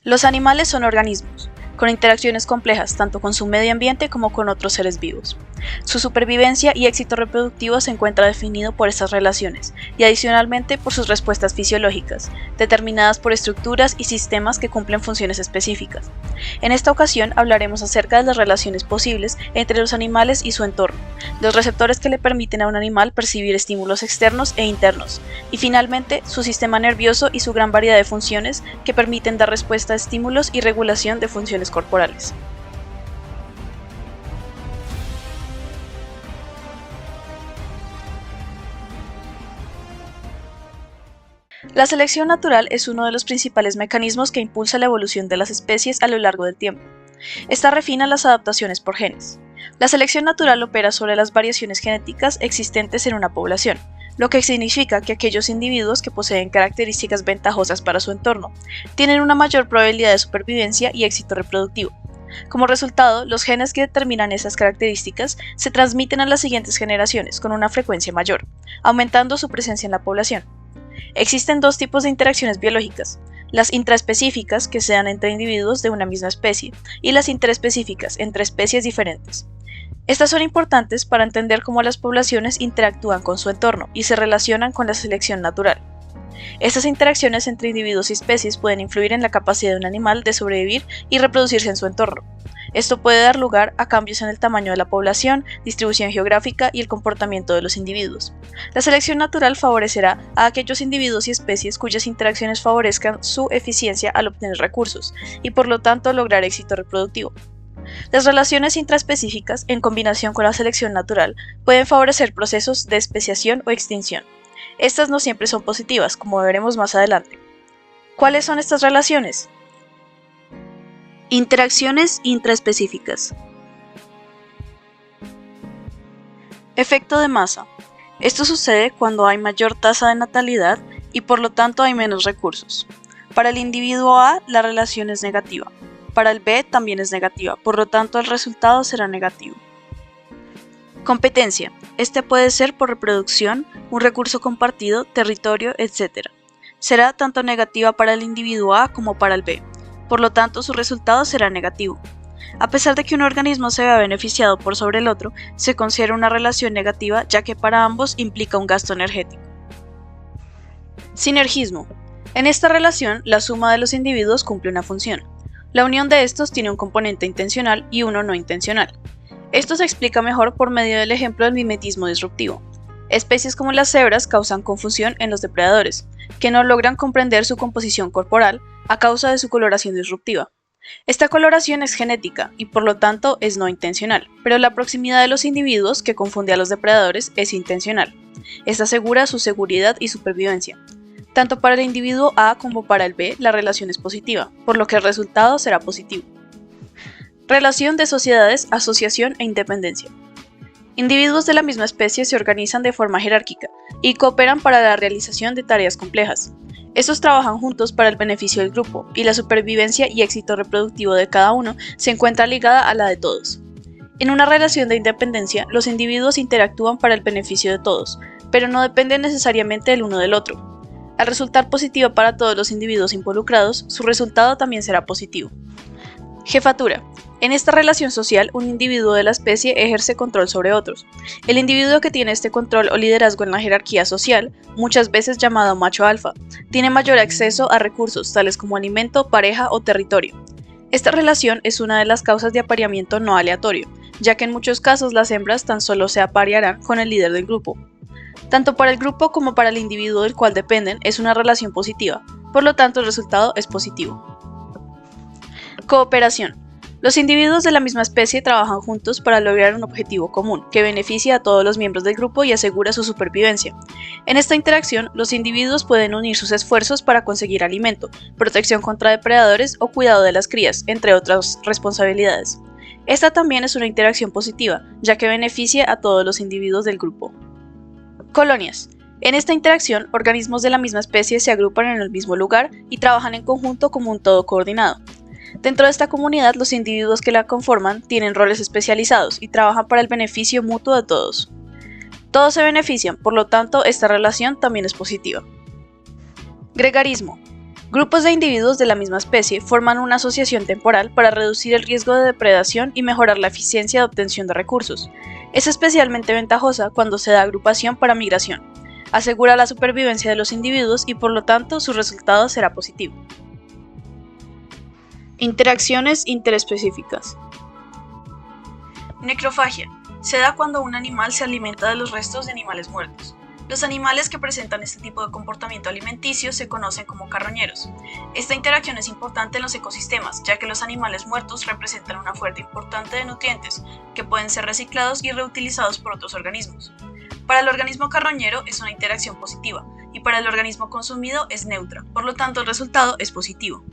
Los animales son organismos, con interacciones complejas tanto con su medio ambiente como con otros seres vivos. Su supervivencia y éxito reproductivo se encuentra definido por estas relaciones y adicionalmente por sus respuestas fisiológicas, determinadas por estructuras y sistemas que cumplen funciones específicas. En esta ocasión hablaremos acerca de las relaciones posibles entre los animales y su entorno, los receptores que le permiten a un animal percibir estímulos externos e internos, y finalmente su sistema nervioso y su gran variedad de funciones que permiten dar respuesta a estímulos y regulación de funciones corporales. La selección natural es uno de los principales mecanismos que impulsa la evolución de las especies a lo largo del tiempo. Esta refina las adaptaciones por genes. La selección natural opera sobre las variaciones genéticas existentes en una población, lo que significa que aquellos individuos que poseen características ventajosas para su entorno tienen una mayor probabilidad de supervivencia y éxito reproductivo. Como resultado, los genes que determinan esas características se transmiten a las siguientes generaciones con una frecuencia mayor, aumentando su presencia en la población. Existen dos tipos de interacciones biológicas, las intraespecíficas, que se dan entre individuos de una misma especie, y las interespecíficas, entre especies diferentes. Estas son importantes para entender cómo las poblaciones interactúan con su entorno y se relacionan con la selección natural. Estas interacciones entre individuos y especies pueden influir en la capacidad de un animal de sobrevivir y reproducirse en su entorno. Esto puede dar lugar a cambios en el tamaño de la población, distribución geográfica y el comportamiento de los individuos. La selección natural favorecerá a aquellos individuos y especies cuyas interacciones favorezcan su eficiencia al obtener recursos y por lo tanto lograr éxito reproductivo. Las relaciones intraespecíficas, en combinación con la selección natural, pueden favorecer procesos de especiación o extinción. Estas no siempre son positivas, como veremos más adelante. ¿Cuáles son estas relaciones? Interacciones intraespecíficas. Efecto de masa. Esto sucede cuando hay mayor tasa de natalidad y por lo tanto hay menos recursos. Para el individuo A, la relación es negativa. Para el B también es negativa, por lo tanto el resultado será negativo. Competencia. Este puede ser por reproducción, un recurso compartido, territorio, etc. Será tanto negativa para el individuo A como para el B. Por lo tanto, su resultado será negativo. A pesar de que un organismo se vea beneficiado por sobre el otro, se considera una relación negativa ya que para ambos implica un gasto energético. Sinergismo. En esta relación, la suma de los individuos cumple una función. La unión de estos tiene un componente intencional y uno no intencional. Esto se explica mejor por medio del ejemplo del mimetismo disruptivo. Especies como las cebras causan confusión en los depredadores, que no logran comprender su composición corporal a causa de su coloración disruptiva. Esta coloración es genética y por lo tanto es no intencional, pero la proximidad de los individuos que confunde a los depredadores es intencional. Esta asegura su seguridad y supervivencia. Tanto para el individuo A como para el B la relación es positiva, por lo que el resultado será positivo. Relación de sociedades, asociación e independencia. Individuos de la misma especie se organizan de forma jerárquica y cooperan para la realización de tareas complejas. Estos trabajan juntos para el beneficio del grupo, y la supervivencia y éxito reproductivo de cada uno se encuentra ligada a la de todos. En una relación de independencia, los individuos interactúan para el beneficio de todos, pero no dependen necesariamente el uno del otro. Al resultar positivo para todos los individuos involucrados, su resultado también será positivo. Jefatura. En esta relación social, un individuo de la especie ejerce control sobre otros. El individuo que tiene este control o liderazgo en la jerarquía social, muchas veces llamado macho alfa, tiene mayor acceso a recursos tales como alimento, pareja o territorio. Esta relación es una de las causas de apareamiento no aleatorio, ya que en muchos casos las hembras tan solo se aparearán con el líder del grupo. Tanto para el grupo como para el individuo del cual dependen es una relación positiva, por lo tanto el resultado es positivo. Cooperación. Los individuos de la misma especie trabajan juntos para lograr un objetivo común, que beneficia a todos los miembros del grupo y asegura su supervivencia. En esta interacción, los individuos pueden unir sus esfuerzos para conseguir alimento, protección contra depredadores o cuidado de las crías, entre otras responsabilidades. Esta también es una interacción positiva, ya que beneficia a todos los individuos del grupo. Colonias. En esta interacción, organismos de la misma especie se agrupan en el mismo lugar y trabajan en conjunto como un todo coordinado. Dentro de esta comunidad, los individuos que la conforman tienen roles especializados y trabajan para el beneficio mutuo de todos. Todos se benefician, por lo tanto, esta relación también es positiva. Gregarismo. Grupos de individuos de la misma especie forman una asociación temporal para reducir el riesgo de depredación y mejorar la eficiencia de obtención de recursos. Es especialmente ventajosa cuando se da agrupación para migración. Asegura la supervivencia de los individuos y por lo tanto su resultado será positivo. Interacciones interespecíficas. Necrofagia. Se da cuando un animal se alimenta de los restos de animales muertos. Los animales que presentan este tipo de comportamiento alimenticio se conocen como carroñeros. Esta interacción es importante en los ecosistemas, ya que los animales muertos representan una fuente importante de nutrientes que pueden ser reciclados y reutilizados por otros organismos. Para el organismo carroñero es una interacción positiva y para el organismo consumido es neutra, por lo tanto el resultado es positivo.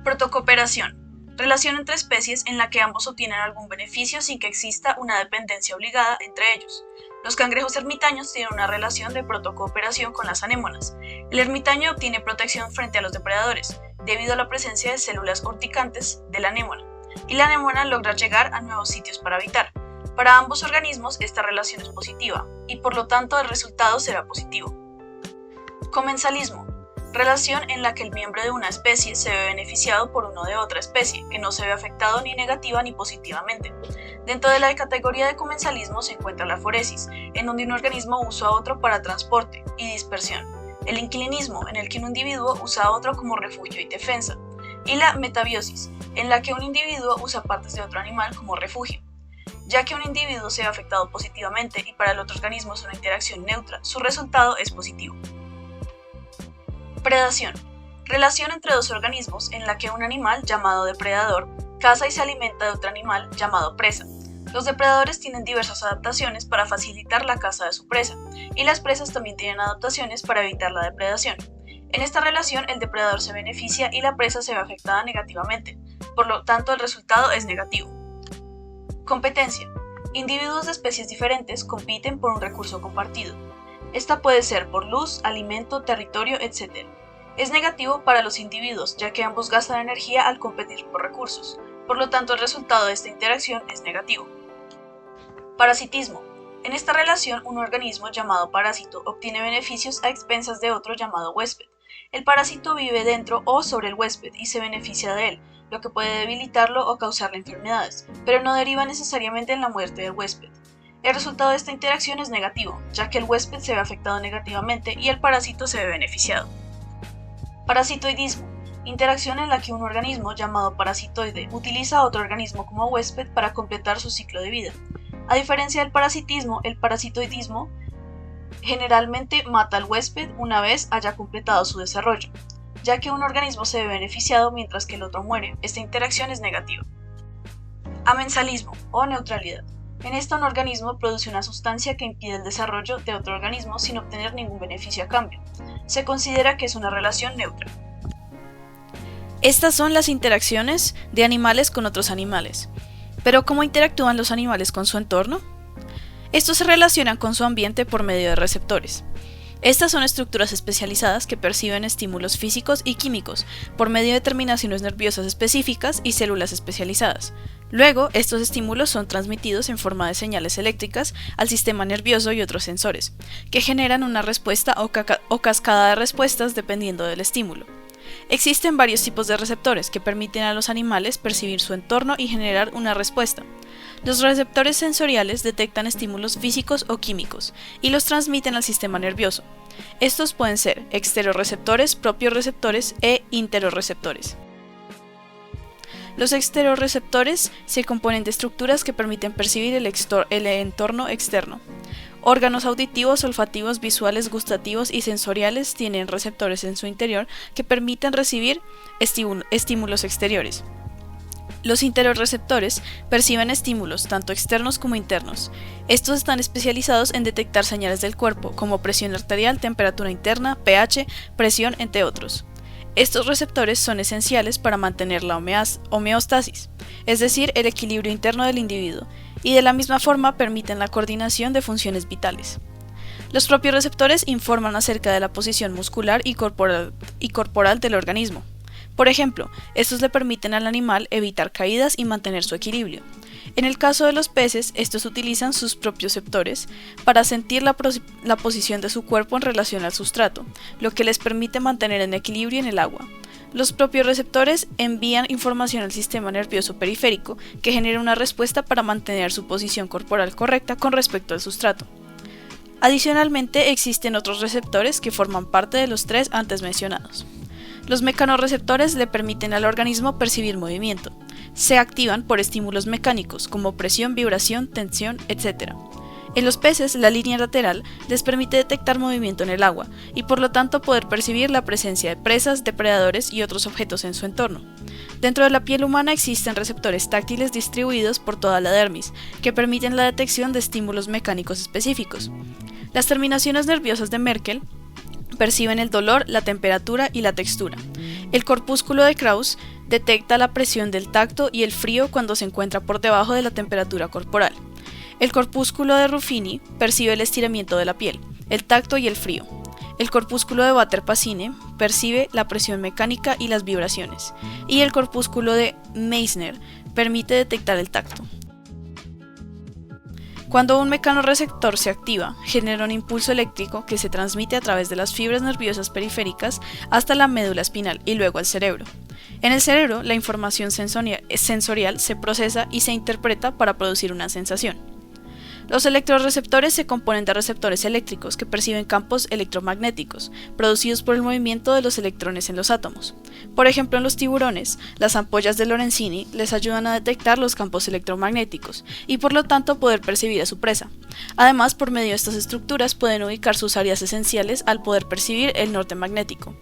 Protocooperación. Relación entre especies en la que ambos obtienen algún beneficio sin que exista una dependencia obligada entre ellos. Los cangrejos ermitaños tienen una relación de protocooperación con las anémonas. El ermitaño obtiene protección frente a los depredadores, debido a la presencia de células urticantes de la anémona, y la anémona logra llegar a nuevos sitios para habitar. Para ambos organismos esta relación es positiva, y por lo tanto el resultado será positivo. Comensalismo. Relación en la que el miembro de una especie se ve beneficiado por uno de otra especie, que no se ve afectado ni negativa ni positivamente. Dentro de la categoría de comensalismo se encuentra la foresis, en donde un organismo usa a otro para transporte y dispersión, el inquilinismo, en el que un individuo usa a otro como refugio y defensa, y la metabiosis, en la que un individuo usa partes de otro animal como refugio. Ya que un individuo se ve afectado positivamente y para el otro organismo es una interacción neutra, su resultado es positivo. Predación. Relación entre dos organismos en la que un animal, llamado depredador, caza y se alimenta de otro animal, llamado presa. Los depredadores tienen diversas adaptaciones para facilitar la caza de su presa, y las presas también tienen adaptaciones para evitar la depredación. En esta relación, el depredador se beneficia y la presa se ve afectada negativamente, por lo tanto el resultado es negativo. Competencia. Individuos de especies diferentes compiten por un recurso compartido. Esta puede ser por luz, alimento, territorio, etc. Es negativo para los individuos, ya que ambos gastan energía al competir por recursos. Por lo tanto, el resultado de esta interacción es negativo. Parasitismo. En esta relación, un organismo llamado parásito obtiene beneficios a expensas de otro llamado huésped. El parásito vive dentro o sobre el huésped y se beneficia de él, lo que puede debilitarlo o causarle enfermedades, pero no deriva necesariamente en la muerte del huésped. El resultado de esta interacción es negativo, ya que el huésped se ve afectado negativamente y el parásito se ve beneficiado. Parasitoidismo. Interacción en la que un organismo llamado parasitoide utiliza a otro organismo como huésped para completar su ciclo de vida. A diferencia del parasitismo, el parasitoidismo generalmente mata al huésped una vez haya completado su desarrollo. Ya que un organismo se ve beneficiado mientras que el otro muere, esta interacción es negativa. Amensalismo o neutralidad. En esta un organismo produce una sustancia que impide el desarrollo de otro organismo sin obtener ningún beneficio a cambio. Se considera que es una relación neutra. Estas son las interacciones de animales con otros animales. Pero ¿cómo interactúan los animales con su entorno? Estos se relacionan con su ambiente por medio de receptores. Estas son estructuras especializadas que perciben estímulos físicos y químicos por medio de terminaciones nerviosas específicas y células especializadas. Luego, estos estímulos son transmitidos en forma de señales eléctricas al sistema nervioso y otros sensores, que generan una respuesta o cascada de respuestas dependiendo del estímulo. Existen varios tipos de receptores que permiten a los animales percibir su entorno y generar una respuesta. Los receptores sensoriales detectan estímulos físicos o químicos y los transmiten al sistema nervioso. Estos pueden ser exterorreceptores, propios receptores e interorreceptores. Los exterorreceptores se componen de estructuras que permiten percibir el entorno externo. Órganos auditivos, olfativos, visuales, gustativos y sensoriales tienen receptores en su interior que permiten recibir estímulos exteriores. Los interorreceptores perciben estímulos tanto externos como internos. Estos están especializados en detectar señales del cuerpo, como presión arterial, temperatura interna, pH, presión, entre otros. Estos receptores son esenciales para mantener la homeostasis, es decir, el equilibrio interno del individuo, y de la misma forma permiten la coordinación de funciones vitales. Los propios receptores informan acerca de la posición muscular y corporal del organismo. Por ejemplo, estos le permiten al animal evitar caídas y mantener su equilibrio. En el caso de los peces, estos utilizan sus propios receptores para sentir la posición de su cuerpo en relación al sustrato, lo que les permite mantener en equilibrio en el agua. Los propios receptores envían información al sistema nervioso periférico, que genera una respuesta para mantener su posición corporal correcta con respecto al sustrato. Adicionalmente, existen otros receptores que forman parte de los tres antes mencionados. Los mecanorreceptores le permiten al organismo percibir movimiento. Se activan por estímulos mecánicos como presión, vibración, tensión, etc. En los peces, la línea lateral les permite detectar movimiento en el agua y por lo tanto poder percibir la presencia de presas, depredadores y otros objetos en su entorno. Dentro de la piel humana existen receptores táctiles distribuidos por toda la dermis, que permiten la detección de estímulos mecánicos específicos. Las terminaciones nerviosas de Merkel perciben el dolor, la temperatura y la textura. El corpúsculo de Krauss detecta la presión del tacto y el frío cuando se encuentra por debajo de la temperatura corporal. El corpúsculo de Ruffini percibe el estiramiento de la piel, el tacto y el frío. El corpúsculo de Bader-Pasine percibe la presión mecánica y las vibraciones. Y el corpúsculo de Meissner permite detectar el tacto. Cuando un mecanorreceptor se activa, genera un impulso eléctrico que se transmite a través de las fibras nerviosas periféricas hasta la médula espinal y luego al cerebro. En el cerebro, la información sensorial se procesa y se interpreta para producir una sensación. Los electrorreceptores se componen de receptores eléctricos que perciben campos electromagnéticos, producidos por el movimiento de los electrones en los átomos. Por ejemplo, en los tiburones, las ampollas de Lorenzini les ayudan a detectar los campos electromagnéticos y por lo tanto poder percibir a su presa. Además, por medio de estas estructuras pueden ubicar sus áreas esenciales al poder percibir el norte magnético.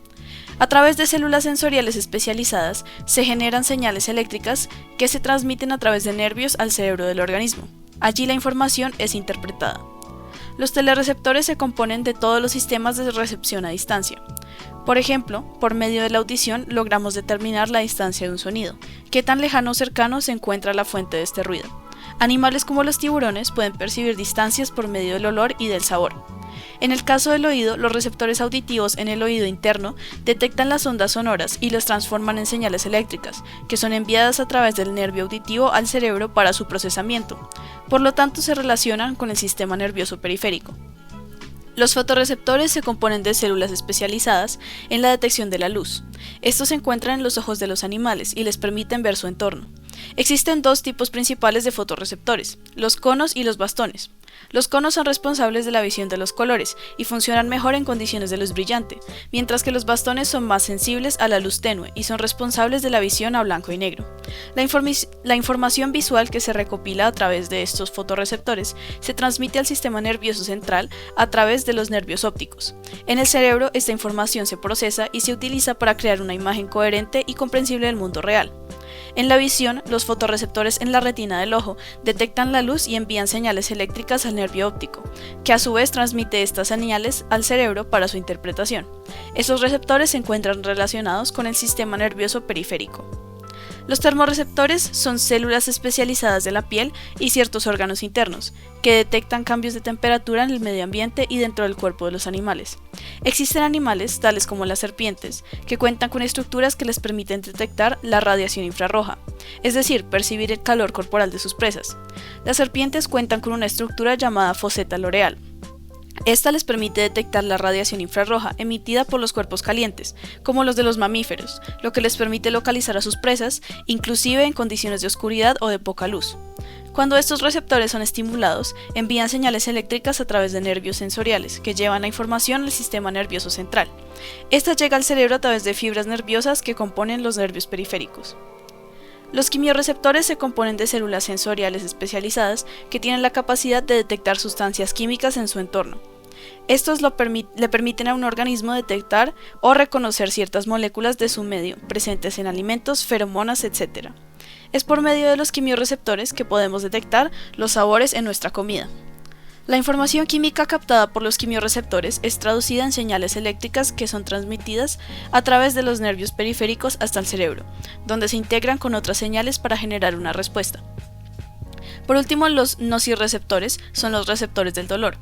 A través de células sensoriales especializadas se generan señales eléctricas que se transmiten a través de nervios al cerebro del organismo. Allí la información es interpretada. Los telereceptores se componen de todos los sistemas de recepción a distancia. Por ejemplo, por medio de la audición logramos determinar la distancia de un sonido, qué tan lejano o cercano se encuentra la fuente de este ruido. Animales como los tiburones pueden percibir distancias por medio del olor y del sabor. En el caso del oído, los receptores auditivos en el oído interno detectan las ondas sonoras y las transforman en señales eléctricas, que son enviadas a través del nervio auditivo al cerebro para su procesamiento. Por lo tanto, se relacionan con el sistema nervioso periférico. Los fotorreceptores se componen de células especializadas en la detección de la luz. Estos se encuentran en los ojos de los animales y les permiten ver su entorno. Existen dos tipos principales de fotorreceptores, los conos y los bastones. Los conos son responsables de la visión de los colores y funcionan mejor en condiciones de luz brillante, mientras que los bastones son más sensibles a la luz tenue y son responsables de la visión a blanco y negro. La información visual que se recopila a través de estos fotorreceptores se transmite al sistema nervioso central a través de los nervios ópticos. En el cerebro, esta información se procesa y se utiliza para crear una imagen coherente y comprensible del mundo real. En la visión, los fotorreceptores en la retina del ojo detectan la luz y envían señales eléctricas al nervio óptico, que a su vez transmite estas señales al cerebro para su interpretación. Estos receptores se encuentran relacionados con el sistema nervioso periférico. Los termorreceptores son células especializadas de la piel y ciertos órganos internos, que detectan cambios de temperatura en el medio ambiente y dentro del cuerpo de los animales. Existen animales, tales como las serpientes, que cuentan con estructuras que les permiten detectar la radiación infrarroja, es decir, percibir el calor corporal de sus presas. Las serpientes cuentan con una estructura llamada foseta loreal. Esta les permite detectar la radiación infrarroja emitida por los cuerpos calientes, como los de los mamíferos, lo que les permite localizar a sus presas, inclusive en condiciones de oscuridad o de poca luz. Cuando estos receptores son estimulados, envían señales eléctricas a través de nervios sensoriales, que llevan la información al sistema nervioso central. Esta llega al cerebro a través de fibras nerviosas que componen los nervios periféricos. Los quimiorreceptores se componen de células sensoriales especializadas que tienen la capacidad de detectar sustancias químicas en su entorno. Estos le permiten a un organismo detectar o reconocer ciertas moléculas de su medio, presentes en alimentos, feromonas, etc. Es por medio de los quimiorreceptores que podemos detectar los sabores en nuestra comida. La información química captada por los quimiorreceptores es traducida en señales eléctricas que son transmitidas a través de los nervios periféricos hasta el cerebro, donde se integran con otras señales para generar una respuesta. Por último, los nociceptores son los receptores del dolor.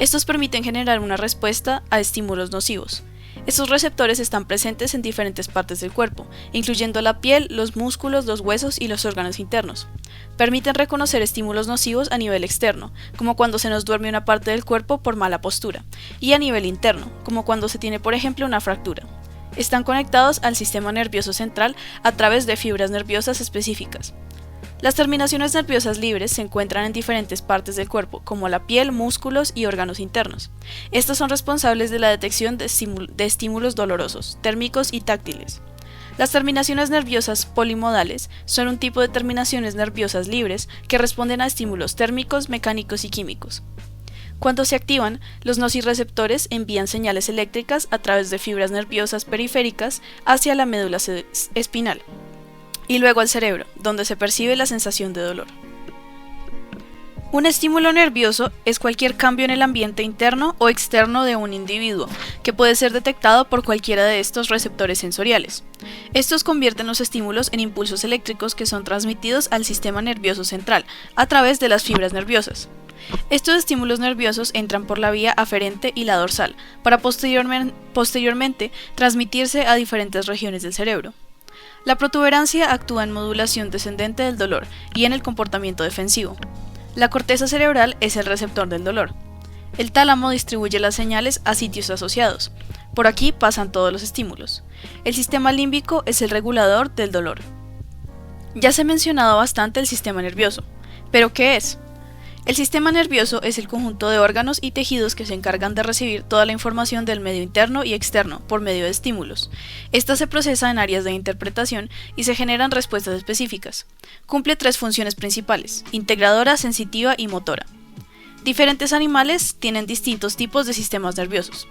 Estos permiten generar una respuesta a estímulos nocivos. Estos receptores están presentes en diferentes partes del cuerpo, incluyendo la piel, los músculos, los huesos y los órganos internos. Permiten reconocer estímulos nocivos a nivel externo, como cuando se nos duerme una parte del cuerpo por mala postura, y a nivel interno, como cuando se tiene por ejemplo una fractura. Están conectados al sistema nervioso central a través de fibras nerviosas específicas. Las terminaciones nerviosas libres se encuentran en diferentes partes del cuerpo, como la piel, músculos y órganos internos. Estas son responsables de la detección de estímulos dolorosos, térmicos y táctiles. Las terminaciones nerviosas polimodales son un tipo de terminaciones nerviosas libres que responden a estímulos térmicos, mecánicos y químicos. Cuando se activan, los nociceptores envían señales eléctricas a través de fibras nerviosas periféricas hacia la médula espinal y luego al cerebro, donde se percibe la sensación de dolor. Un estímulo nervioso es cualquier cambio en el ambiente interno o externo de un individuo, que puede ser detectado por cualquiera de estos receptores sensoriales. Estos convierten los estímulos en impulsos eléctricos que son transmitidos al sistema nervioso central, a través de las fibras nerviosas. Estos estímulos nerviosos entran por la vía aferente y la dorsal, para posteriormente transmitirse a diferentes regiones del cerebro. La protuberancia actúa en modulación descendente del dolor y en el comportamiento defensivo. La corteza cerebral es el receptor del dolor. El tálamo distribuye las señales a sitios asociados. Por aquí pasan todos los estímulos. El sistema límbico es el regulador del dolor. Ya se ha mencionado bastante el sistema nervioso. ¿Pero qué es? El sistema nervioso es el conjunto de órganos y tejidos que se encargan de recibir toda la información del medio interno y externo por medio de estímulos. Esta se procesa en áreas de interpretación y se generan respuestas específicas. Cumple 3 funciones principales: integradora, sensitiva y motora. Diferentes animales tienen distintos tipos de sistemas nerviosos.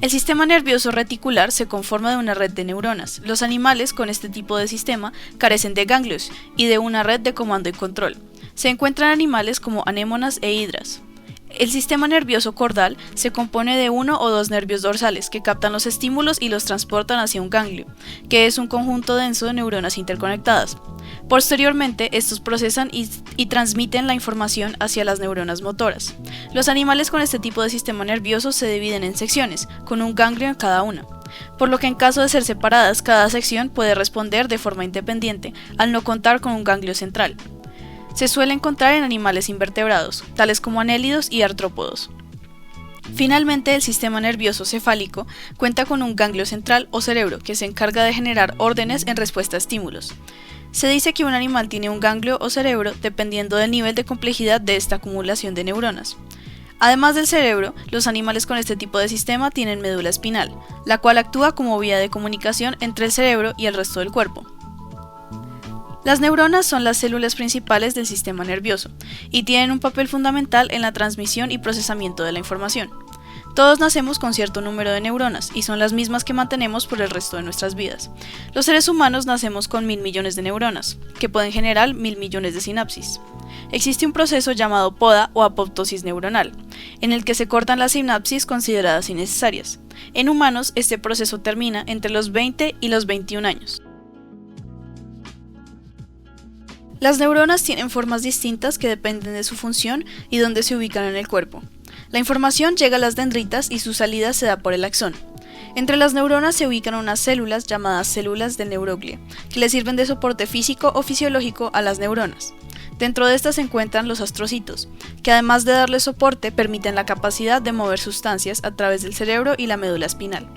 El sistema nervioso reticular se conforma de una red de neuronas. Los animales con este tipo de sistema carecen de ganglios y de una red de comando y control. Se encuentran animales como anémonas e hidras. El sistema nervioso caudal se compone de 1 o 2 nervios dorsales que captan los estímulos y los transportan hacia un ganglio, que es un conjunto denso de neuronas interconectadas. Posteriormente, estos procesan y transmiten la información hacia las neuronas motoras. Los animales con este tipo de sistema nervioso se dividen en secciones, con un ganglio en cada una, por lo que en caso de ser separadas, cada sección puede responder de forma independiente, al no contar con un ganglio central. Se suele encontrar en animales invertebrados, tales como anélidos y artrópodos. Finalmente, el sistema nervioso cefálico cuenta con un ganglio central o cerebro que se encarga de generar órdenes en respuesta a estímulos. Se dice que un animal tiene un ganglio o cerebro dependiendo del nivel de complejidad de esta acumulación de neuronas. Además del cerebro, los animales con este tipo de sistema tienen médula espinal, la cual actúa como vía de comunicación entre el cerebro y el resto del cuerpo. Las neuronas son las células principales del sistema nervioso y tienen un papel fundamental en la transmisión y procesamiento de la información. Todos nacemos con cierto número de neuronas y son las mismas que mantenemos por el resto de nuestras vidas. Los seres humanos nacemos con 1000 millones de neuronas, que pueden generar 1000 millones de sinapsis. Existe un proceso llamado poda o apoptosis neuronal, en el que se cortan las sinapsis consideradas innecesarias. En humanos, este proceso termina entre los 20 y los 21 años. Las neuronas tienen formas distintas que dependen de su función y dónde se ubican en el cuerpo. La información llega a las dendritas y su salida se da por el axón. Entre las neuronas se ubican unas células llamadas células de neuroglia, que le sirven de soporte físico o fisiológico a las neuronas. Dentro de estas se encuentran los astrocitos, que además de darle soporte permiten la capacidad de mover sustancias a través del cerebro y la médula espinal.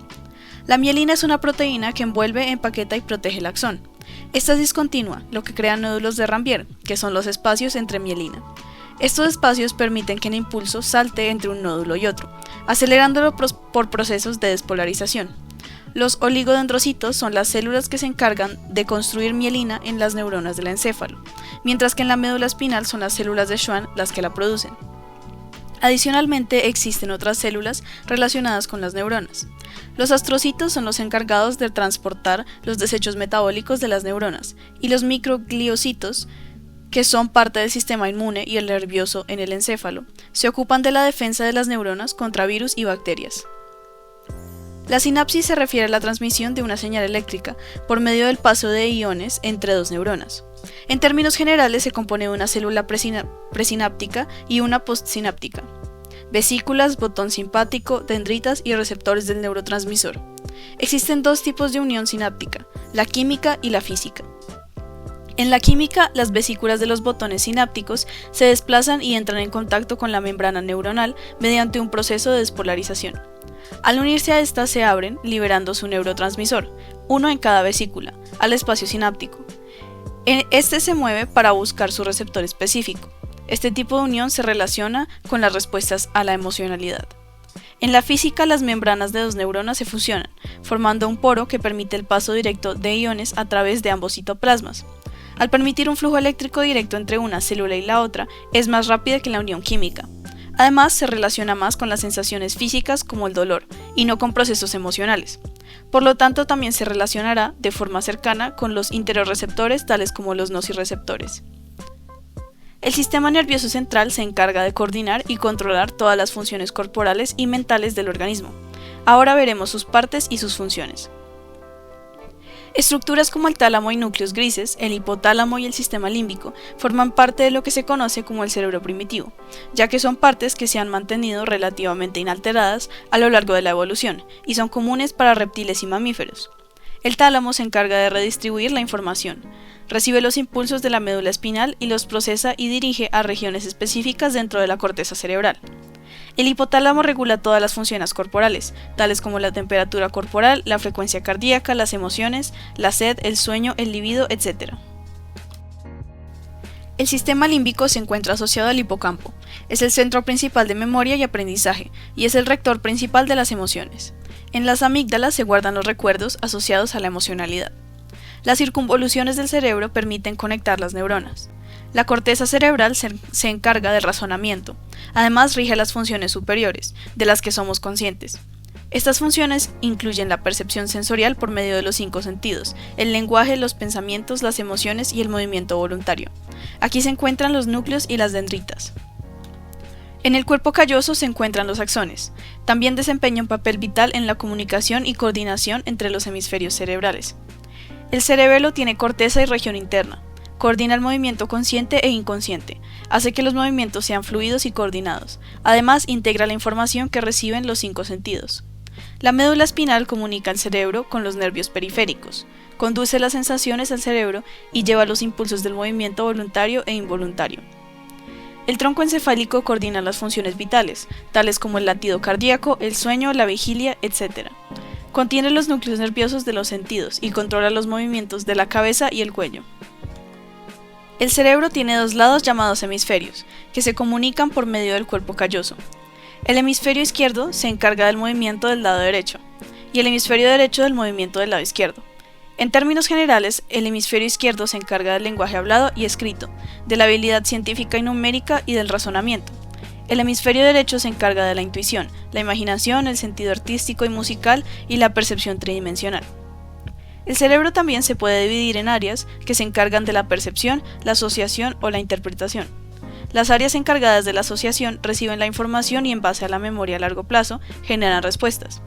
La mielina es una proteína que envuelve, empaqueta y protege el axón. Esta es discontinua, lo que crea nódulos de Rambier, que son los espacios entre mielina. Estos espacios permiten que el impulso salte entre un nódulo y otro, acelerándolo por procesos de despolarización. Los oligodendrocitos son las células que se encargan de construir mielina en las neuronas del encéfalo, mientras que en la médula espinal son las células de Schwann las que la producen. Adicionalmente, existen otras células relacionadas con las neuronas. Los astrocitos son los encargados de transportar los desechos metabólicos de las neuronas, y los microgliocitos, que son parte del sistema inmune y el nervioso en el encéfalo, se ocupan de la defensa de las neuronas contra virus y bacterias. La sinapsis se refiere a la transmisión de una señal eléctrica por medio del paso de iones entre dos neuronas. En términos generales se compone de una célula presináptica y una postsináptica. vesículas, botón simpático, dendritas y receptores del neurotransmisor. Existen dos tipos de unión sináptica, la química y la física. En la química, las vesículas de los botones sinápticos se desplazan y entran en contacto con la membrana neuronal mediante un proceso de despolarización. Al unirse a esta se abren, liberando su neurotransmisor, uno en cada vesícula, al espacio sináptico. Este se mueve para buscar su receptor específico. Este tipo de unión se relaciona con las respuestas a la emocionalidad. En la física, las membranas de dos neuronas se fusionan, formando un poro que permite el paso directo de iones a través de ambos citoplasmas. Al permitir un flujo eléctrico directo entre una célula y la otra, es más rápida que la unión química. Además, se relaciona más con las sensaciones físicas como el dolor, y no con procesos emocionales. Por lo tanto, también se relacionará de forma cercana con los interoreceptores, tales como los nociceptores. El sistema nervioso central se encarga de coordinar y controlar todas las funciones corporales y mentales del organismo. Ahora veremos sus partes y sus funciones. Estructuras como el tálamo y núcleos grises, el hipotálamo y el sistema límbico forman parte de lo que se conoce como el cerebro primitivo, ya que son partes que se han mantenido relativamente inalteradas a lo largo de la evolución y son comunes para reptiles y mamíferos. El tálamo se encarga de redistribuir la información, recibe los impulsos de la médula espinal y los procesa y dirige a regiones específicas dentro de la corteza cerebral. El hipotálamo regula todas las funciones corporales, tales como la temperatura corporal, la frecuencia cardíaca, las emociones, la sed, el sueño, el libido, etc. El sistema límbico se encuentra asociado al hipocampo, es el centro principal de memoria y aprendizaje, y es el rector principal de las emociones. En las amígdalas se guardan los recuerdos asociados a la emocionalidad. Las circunvoluciones del cerebro permiten conectar las neuronas. La corteza cerebral se encarga del razonamiento. Además, rige las funciones superiores, de las que somos conscientes. Estas funciones incluyen la percepción sensorial por medio de los 5 sentidos, el lenguaje, los pensamientos, las emociones y el movimiento voluntario. Aquí se encuentran los núcleos y las dendritas. En el cuerpo calloso se encuentran los axones. También desempeña un papel vital en la comunicación y coordinación entre los hemisferios cerebrales. El cerebelo tiene corteza y región interna. Coordina el movimiento consciente e inconsciente, hace que los movimientos sean fluidos y coordinados. Además, integra la información que reciben los 5 sentidos. La médula espinal comunica al cerebro con los nervios periféricos, conduce las sensaciones al cerebro y lleva los impulsos del movimiento voluntario e involuntario. El tronco encefálico coordina las funciones vitales, tales como el latido cardíaco, el sueño, la vigilia, etc. Contiene los núcleos nerviosos de los sentidos y controla los movimientos de la cabeza y el cuello. El cerebro tiene 2 lados llamados hemisferios, que se comunican por medio del cuerpo calloso. El hemisferio izquierdo se encarga del movimiento del lado derecho, y el hemisferio derecho del movimiento del lado izquierdo. En términos generales, el hemisferio izquierdo se encarga del lenguaje hablado y escrito, de la habilidad científica y numérica y del razonamiento. El hemisferio derecho se encarga de la intuición, la imaginación, el sentido artístico y musical y la percepción tridimensional. El cerebro también se puede dividir en áreas que se encargan de la percepción, la asociación o la interpretación. Las áreas encargadas de la asociación reciben la información y en base a la memoria a largo plazo generan respuestas.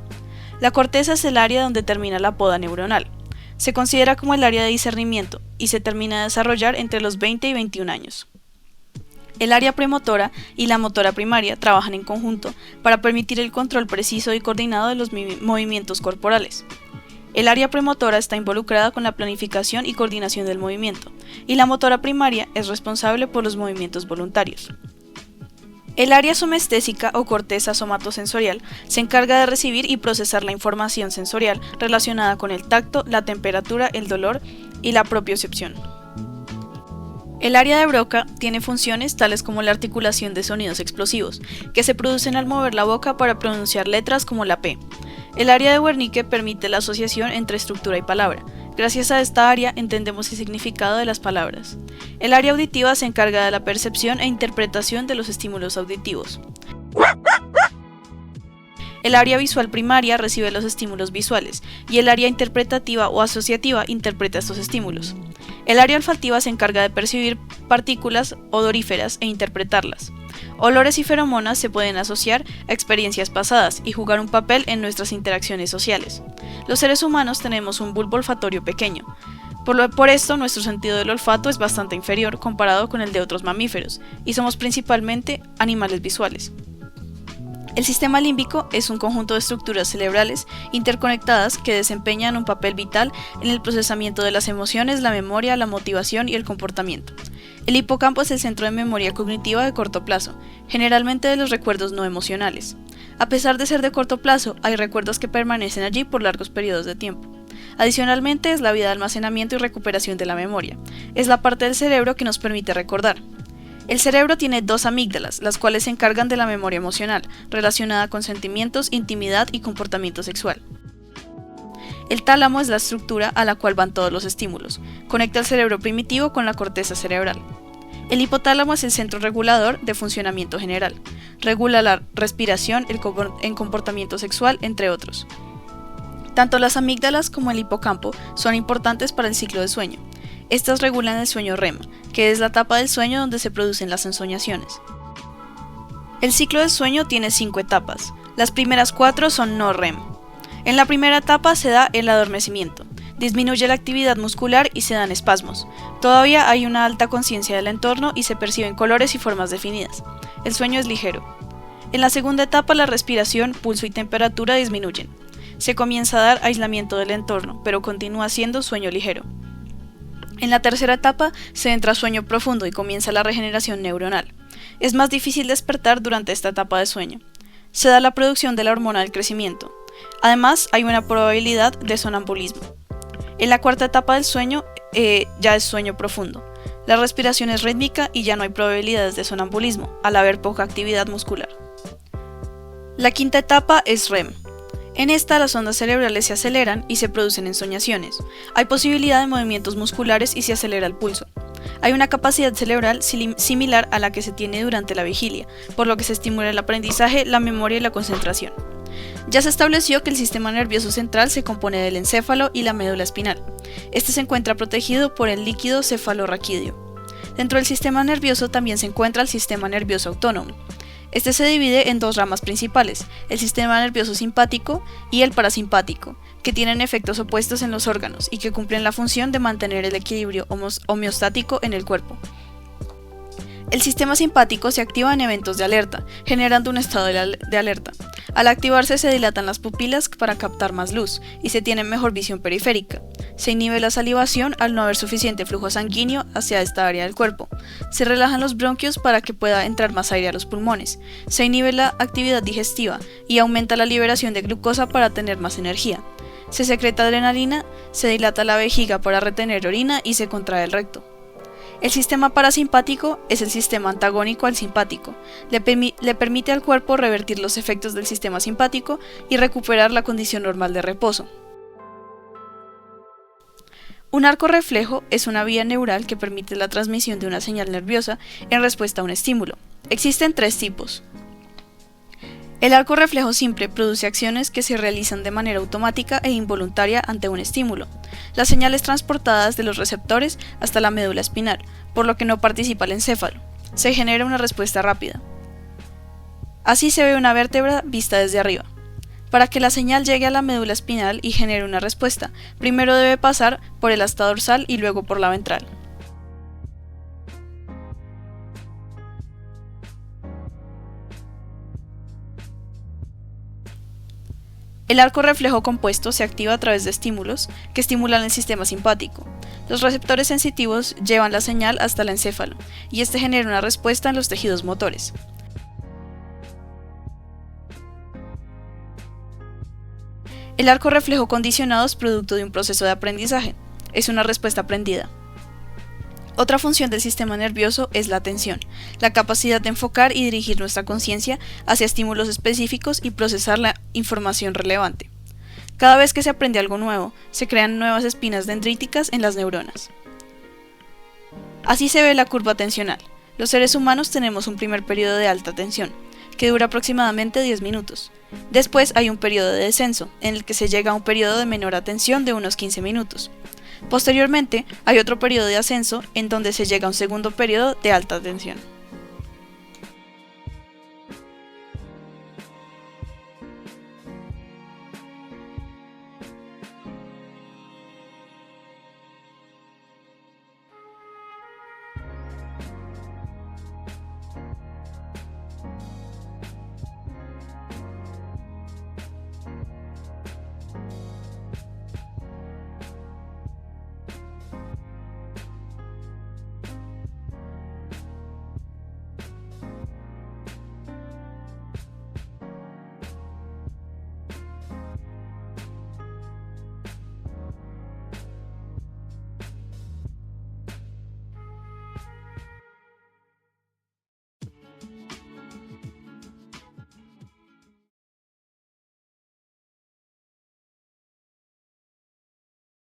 La corteza es el área donde termina la poda neuronal. Se considera como el área de discernimiento y se termina de desarrollar entre los 20 y 21 años. El área premotora y la motora primaria trabajan en conjunto para permitir el control preciso y coordinado de los movimientos corporales. El área premotora está involucrada con la planificación y coordinación del movimiento, y la motora primaria es responsable por los movimientos voluntarios. El área somestésica o corteza somatosensorial se encarga de recibir y procesar la información sensorial relacionada con el tacto, la temperatura, el dolor y la propiocepción. El área de Broca tiene funciones tales como la articulación de sonidos explosivos, que se producen al mover la boca para pronunciar letras como la P. El área de Wernicke permite la asociación entre estructura y palabra. Gracias a esta área entendemos el significado de las palabras. El área auditiva se encarga de la percepción e interpretación de los estímulos auditivos. El área visual primaria recibe los estímulos visuales y el área interpretativa o asociativa interpreta estos estímulos. El área olfativa se encarga de percibir partículas odoríferas e interpretarlas. Olores y feromonas se pueden asociar a experiencias pasadas y jugar un papel en nuestras interacciones sociales. Los seres humanos tenemos un bulbo olfatorio pequeño. Por esto, nuestro sentido del olfato es bastante inferior comparado con el de otros mamíferos, y somos principalmente animales visuales. El sistema límbico es un conjunto de estructuras cerebrales interconectadas que desempeñan un papel vital en el procesamiento de las emociones, la memoria, la motivación y el comportamiento. El hipocampo es el centro de memoria cognitiva de corto plazo, generalmente de los recuerdos no emocionales. A pesar de ser de corto plazo, hay recuerdos que permanecen allí por largos periodos de tiempo. Adicionalmente, es la vía de almacenamiento y recuperación de la memoria. Es la parte del cerebro que nos permite recordar. El cerebro tiene dos amígdalas, las cuales se encargan de la memoria emocional, relacionada con sentimientos, intimidad y comportamiento sexual. El tálamo es la estructura a la cual van todos los estímulos. Conecta el cerebro primitivo con la corteza cerebral. El hipotálamo es el centro regulador de funcionamiento general. Regula la respiración, el comportamiento sexual, entre otros. Tanto las amígdalas como el hipocampo son importantes para el ciclo de sueño. Estas regulan el sueño REM, que es la etapa del sueño donde se producen las ensoñaciones. El ciclo del sueño tiene 5 etapas. Las primeras 4 son no REM. En la primera etapa se da el adormecimiento. Disminuye la actividad muscular y se dan espasmos. Todavía hay una alta conciencia del entorno y se perciben colores y formas definidas. El sueño es ligero. En la segunda etapa la respiración, pulso y temperatura disminuyen. Se comienza a dar aislamiento del entorno, pero continúa siendo sueño ligero. En la tercera etapa se entra a sueño profundo y comienza la regeneración neuronal. Es más difícil despertar durante esta etapa de sueño. Se da la producción de la hormona del crecimiento. Además, hay una probabilidad de sonambulismo. En la cuarta etapa del sueño ya es sueño profundo. La respiración es rítmica y ya no hay probabilidades de sonambulismo, al haber poca actividad muscular. La quinta etapa es REM. En esta las ondas cerebrales se aceleran y se producen ensoñaciones. Hay posibilidad de movimientos musculares y se acelera el pulso. Hay una capacidad cerebral similar a la que se tiene durante la vigilia, por lo que se estimula el aprendizaje, la memoria y la concentración. Ya se estableció que el sistema nervioso central se compone del encéfalo y la médula espinal. Este se encuentra protegido por el líquido cefalorraquídeo. Dentro del sistema nervioso también se encuentra el sistema nervioso autónomo. Este se divide en dos ramas principales, el sistema nervioso simpático y el parasimpático, que tienen efectos opuestos en los órganos y que cumplen la función de mantener el equilibrio homeostático en el cuerpo. El sistema simpático se activa en eventos de alerta, generando un estado de alerta. Al activarse se dilatan las pupilas para captar más luz y se tiene mejor visión periférica. Se inhibe la salivación al no haber suficiente flujo sanguíneo hacia esta área del cuerpo. Se relajan los bronquios para que pueda entrar más aire a los pulmones. Se inhibe la actividad digestiva y aumenta la liberación de glucosa para tener más energía. Se secreta adrenalina, se dilata la vejiga para retener orina y se contrae el recto. El sistema parasimpático es el sistema antagónico al simpático. Le permite al cuerpo revertir los efectos del sistema simpático y recuperar la condición normal de reposo. Un arco reflejo es una vía neural que permite la transmisión de una señal nerviosa en respuesta a un estímulo. Existen 3 tipos. El arco reflejo simple produce acciones que se realizan de manera automática e involuntaria ante un estímulo. Las señales transportadas de los receptores hasta la médula espinal, por lo que no participa el encéfalo. Se genera una respuesta rápida. Así se ve una vértebra vista desde arriba. Para que la señal llegue a la médula espinal y genere una respuesta, primero debe pasar por el asta dorsal y luego por la ventral. El arco reflejo compuesto se activa a través de estímulos que estimulan el sistema simpático. Los receptores sensitivos llevan la señal hasta el encéfalo y este genera una respuesta en los tejidos motores. El arco reflejo condicionado es producto de un proceso de aprendizaje. Es una respuesta aprendida. Otra función del sistema nervioso es la atención, la capacidad de enfocar y dirigir nuestra conciencia hacia estímulos específicos y procesar la información relevante. Cada vez que se aprende algo nuevo, se crean nuevas espinas dendríticas en las neuronas. Así se ve la curva atencional. Los seres humanos tenemos un primer periodo de alta atención, que dura aproximadamente 10 minutos. Después hay un periodo de descenso, en el que se llega a un periodo de menor atención de unos 15 minutos. Posteriormente, hay otro periodo de ascenso en donde se llega a un segundo periodo de alta atención.